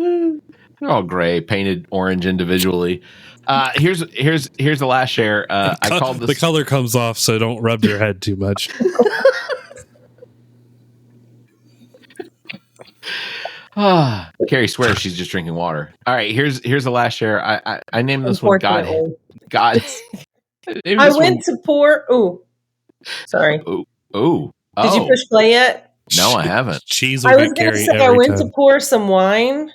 Speaker 3: They're all gray, painted orange individually. Here's the last share. I called this.
Speaker 1: The color comes off, so don't rub your head too much.
Speaker 3: Cari swears she's just drinking water. All right, here's the last share. I named this one God.
Speaker 2: I went to pour. Ooh, sorry.
Speaker 3: Ooh.
Speaker 2: Did you push play yet?
Speaker 3: No, I haven't.
Speaker 1: Cheese.
Speaker 2: I was going to say I went to pour some wine,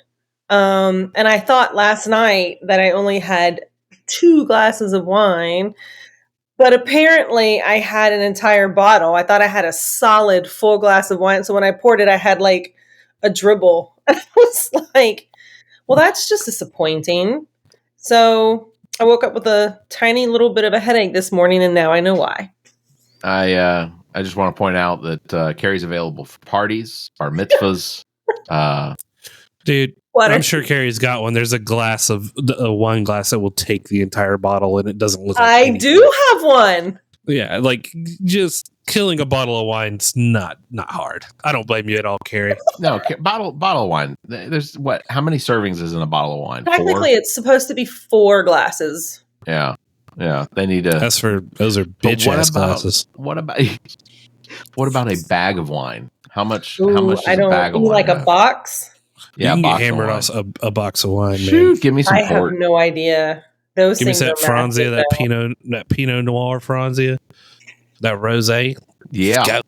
Speaker 2: and I thought last night that I only had 2 glasses of wine, but apparently I had an entire bottle. I thought I had a solid full glass of wine, so when I poured it, I had like a dribble I was like, well, that's just disappointing. So I woke up with a tiny little bit of a headache this morning, and now I know why.
Speaker 3: I just want to point out that Carrie's available for parties, bar mitzvahs.
Speaker 1: Dude,
Speaker 2: Water.
Speaker 1: I'm sure Carrie's got one. There's a wine glass that will take the entire bottle, and it doesn't look like
Speaker 2: I
Speaker 1: anything.
Speaker 2: do have one.
Speaker 1: Yeah, like just killing a bottle of wine's not hard. I don't blame you at all, Carrie.
Speaker 3: No, bottle of wine. There's what? How many servings is in a bottle of wine?
Speaker 2: Technically,
Speaker 3: 4?
Speaker 2: it's supposed to be 4 glasses.
Speaker 3: Yeah. They need to.
Speaker 1: Those are bitch ass glasses.
Speaker 3: What about a bag of wine? How much?
Speaker 2: Ooh,
Speaker 3: how much does
Speaker 2: I don't
Speaker 3: a bag of
Speaker 2: you
Speaker 3: wine
Speaker 2: like
Speaker 3: have?
Speaker 2: a box?
Speaker 1: You
Speaker 3: Yeah,
Speaker 1: can get
Speaker 3: box of
Speaker 1: hammered
Speaker 3: wine.
Speaker 1: off a box of wine,
Speaker 3: Shoot,
Speaker 1: man.
Speaker 3: give me some
Speaker 2: I have
Speaker 3: port.
Speaker 2: no idea. Those
Speaker 1: Give me
Speaker 2: things
Speaker 1: that
Speaker 2: are
Speaker 1: Franzia,
Speaker 2: massive,
Speaker 1: that Pinot Noir Franzia, that rosé.
Speaker 3: Yeah.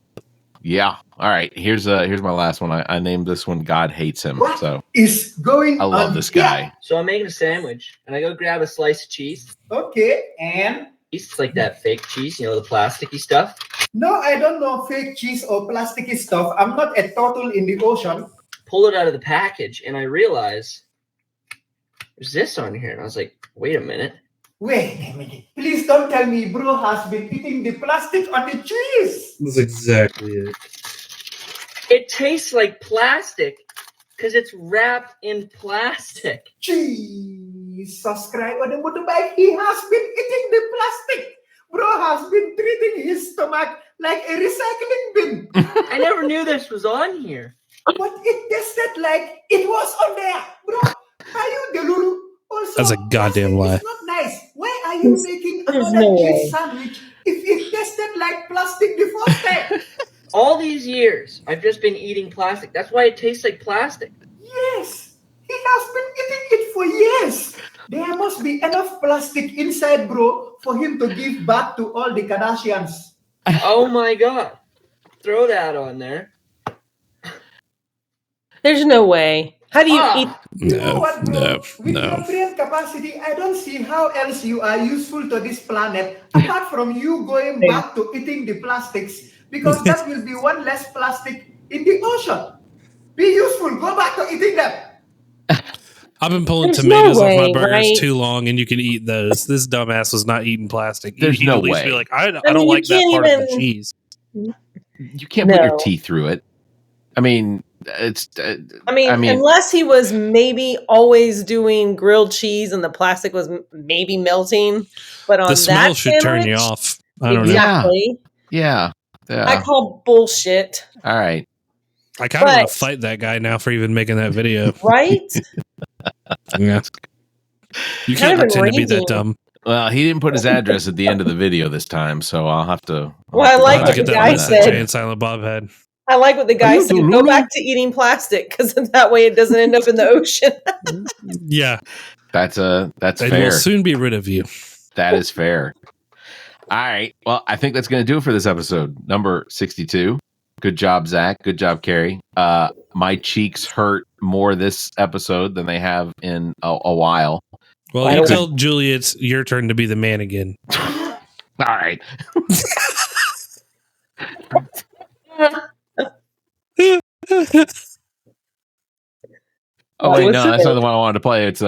Speaker 3: Yeah. All right. Here's my last one. I named this one "God Hates Him." So
Speaker 15: is going
Speaker 3: I love
Speaker 15: on
Speaker 3: this
Speaker 15: here?
Speaker 3: guy.
Speaker 16: So I'm making a sandwich, and I go grab a slice of cheese.
Speaker 15: Okay, and
Speaker 16: It's like that fake cheese, the plasticky stuff.
Speaker 15: no, I don't know fake cheese or plasticky stuff. I'm not a turtle in the ocean.
Speaker 16: Pull it out of the package, and I realize there's this on here. And I was like, wait a minute.
Speaker 15: Wait a minute. Please don't tell me bro has been eating the plastic on the cheese.
Speaker 1: That's exactly it.
Speaker 16: It tastes like plastic because it's wrapped in plastic.
Speaker 15: Jesus Christ, on the motorbike, he has been eating the plastic. Bro has been treating his stomach like a recycling bin.
Speaker 16: I never knew this was on here.
Speaker 15: But it tasted like it was on there. Bro, are you Delulu? Also,
Speaker 1: That's a goddamn lie.
Speaker 15: it's not nice. Why are you making
Speaker 2: there's
Speaker 15: another
Speaker 2: no
Speaker 15: cheese
Speaker 2: way.
Speaker 15: sandwich if it tasted like plastic the first time?
Speaker 16: All these years, I've just been eating plastic. That's why it tastes like plastic.
Speaker 15: Yes, he has been eating it for years. There must be enough plastic inside, bro, for him to give back to all the Kardashians.
Speaker 16: Oh my God. Throw that on there.
Speaker 2: There's no way. How do you eat?
Speaker 15: You know what, bro?
Speaker 1: no,
Speaker 15: With your brain capacity, I don't see how else you are useful to this planet apart from you going back to eating the plastics, because that will be one less plastic in the ocean. Be useful. Go back to eating them.
Speaker 1: I've been pulling
Speaker 2: There's
Speaker 1: tomatoes
Speaker 2: no
Speaker 1: off my
Speaker 2: way,
Speaker 1: burgers
Speaker 2: right?
Speaker 1: too long, and you can eat those. This dumbass was not eating plastic.
Speaker 3: There's
Speaker 1: He'd
Speaker 3: no
Speaker 1: at least
Speaker 3: way.
Speaker 1: Be like, I
Speaker 2: mean,
Speaker 1: don't
Speaker 2: you
Speaker 1: like that
Speaker 2: can't
Speaker 1: part of the
Speaker 2: even-
Speaker 1: cheese.
Speaker 3: You can't put your
Speaker 2: No.
Speaker 3: teeth through it. I mean, it's.
Speaker 2: I mean, unless he was maybe always doing grilled cheese and the plastic was maybe melting, but on
Speaker 1: The smell
Speaker 2: that
Speaker 1: should turn you
Speaker 2: sandwich-
Speaker 1: off. I don't know.
Speaker 2: Exactly.
Speaker 3: Yeah.
Speaker 2: I call bullshit.
Speaker 3: All right.
Speaker 1: I kind of want
Speaker 2: But-
Speaker 1: to fight that guy now for even making that video.
Speaker 2: Right?
Speaker 1: Yeah. You
Speaker 2: Kind
Speaker 1: can't
Speaker 2: of
Speaker 1: pretend to be that
Speaker 2: enraging.
Speaker 1: dumb.
Speaker 3: Well, he didn't put his address at the end of the video this time, so I'll have to.
Speaker 2: Well, I
Speaker 3: I'll
Speaker 2: like
Speaker 3: have
Speaker 2: what
Speaker 3: to
Speaker 2: the
Speaker 3: get
Speaker 2: guy
Speaker 3: that.
Speaker 2: said.
Speaker 1: Jay and Silent Bob had.
Speaker 2: I like what the guy
Speaker 3: you
Speaker 2: said.
Speaker 3: doing,
Speaker 2: Go
Speaker 3: Lulu?
Speaker 2: back to eating plastic because that way it doesn't end up in the ocean.
Speaker 1: Yeah.
Speaker 3: That's
Speaker 1: They
Speaker 3: fair.
Speaker 1: will soon be rid of you.
Speaker 3: That is fair. All right. Well, I think that's going to do it for this episode, number 62. Good job, Zach. Good job, Carrie. My cheeks hurt more this episode than they have in a while.
Speaker 1: Well, you tell Julie it's your turn to be the man again.
Speaker 3: All right. Oh, wait, no, that's not the one I wanted to play. It's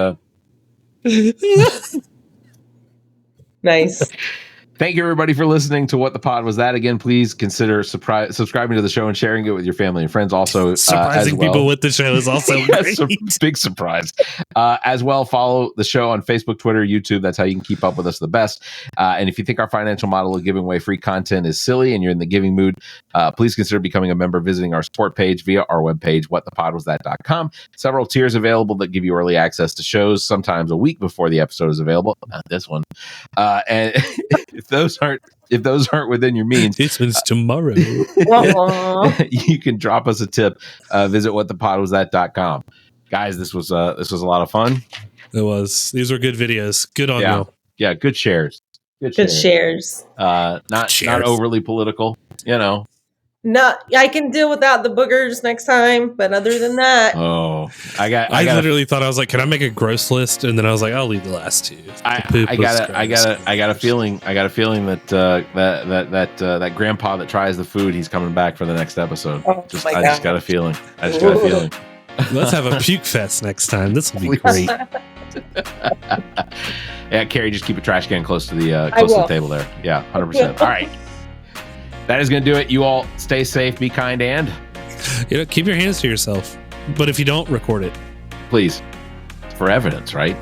Speaker 2: Nice.
Speaker 3: Thank you, everybody, for listening to What the Pod Was That. Again, please consider subscribing to the show and sharing it with your family and friends. Also,
Speaker 1: Surprising
Speaker 3: as well.
Speaker 1: people with the show is also
Speaker 3: Yes,
Speaker 1: great.
Speaker 3: a big surprise. As well, follow the show on Facebook, Twitter, YouTube. That's how you can keep up with us the best. And if you think our financial model of giving away free content is silly and you're in the giving mood, please consider becoming a member, visiting our support page via our webpage, whatthepodwasthat.com. Several tiers available that give you early access to shows, sometimes a week before the episode is available. Not this one. And if those aren't within your means,
Speaker 1: this one's tomorrow.
Speaker 3: You can drop us a tip. Visit whatthepodwasthat.com. Guys, this was a lot of fun.
Speaker 1: It was. These were good videos. Good on you.
Speaker 3: Yeah, good shares.
Speaker 2: Good shares.
Speaker 3: Not overly political,
Speaker 2: No, I can deal without the boogers next time, but other than that,
Speaker 3: Oh, I
Speaker 1: literally thought I was like, can I make a gross list? And then I was like, I'll leave the last two.
Speaker 3: I got a feeling that that grandpa that tries the food, he's coming back for the next episode.
Speaker 2: Oh,
Speaker 3: I just got a feeling.
Speaker 1: Let's have a puke fest next time. This will be great.
Speaker 3: Yeah, Carrie, just keep a trash can close to the table there. Yeah, 100%. All right. That is going to do it. You all stay safe, be kind, and
Speaker 1: keep your hands to yourself. But if you don't, record it.
Speaker 3: Please. For evidence, right?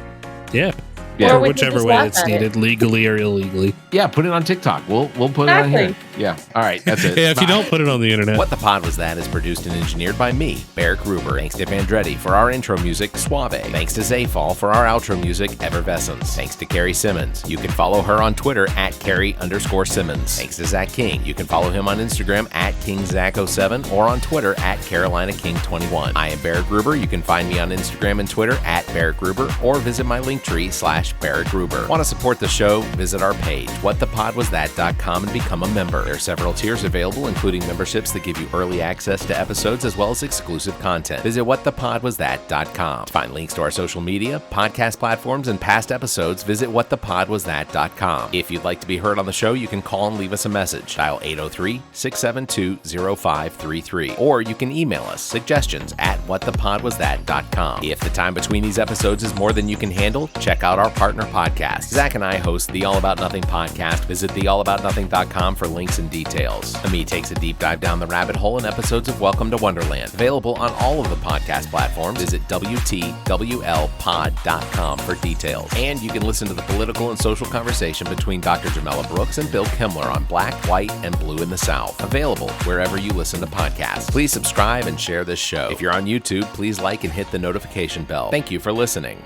Speaker 1: Yeah.
Speaker 3: Yeah.
Speaker 1: Or whichever way it's needed, legally or illegally.
Speaker 3: Yeah, put it on TikTok. We'll put it on here. Yeah. All right. That's it.
Speaker 1: Yeah, if you don't put it on the internet.
Speaker 3: What the Pod Was That is produced and engineered by me, Barrett Gruber. Thanks to Vandretti for our intro music, Suave. Thanks to Zayfall for our outro music, Evervescence. Thanks to Carrie Simmons. You can follow her on Twitter at Carrie_Simmons. Thanks to Zach King. You can follow him on Instagram at KingZach07 or on Twitter at CarolinaKing21. I am Barrett Gruber. You can find me on Instagram and Twitter at Barrett Gruber or visit my Linktree /Barrett Gruber. Want to support the show? Visit our page, whatthepodwasthat.com, and become a member. There are several tiers available, including memberships that give you early access to episodes as well as exclusive content. Visit whatthepodwasthat.com. To find links to our social media, podcast platforms, and past episodes, visit whatthepodwasthat.com. If you'd like to be heard on the show, you can call and leave us a message. Dial 803-672-0533. Or you can email us suggestions at whatthepodwasthat.com. If the time between these episodes is more than you can handle, check out our partner podcast. Zach and I host the All About Nothing podcast. Visit theallaboutnothing.com for links and details. Ami takes a deep dive down the rabbit hole in episodes of Welcome to Wonderland. Available on all of the podcast platforms. Visit WTWLpod.com for details. And you can listen to the political and social conversation between Dr. Jamela Brooks and Bill Kimler on Black, White, and Blue in the South. Available wherever you listen to podcasts. Please subscribe and share this show. If you're on YouTube, please like and hit the notification bell. Thank you for listening.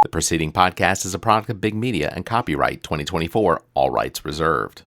Speaker 3: The preceding podcast is a product of Big Media and copyright 2024, all rights reserved.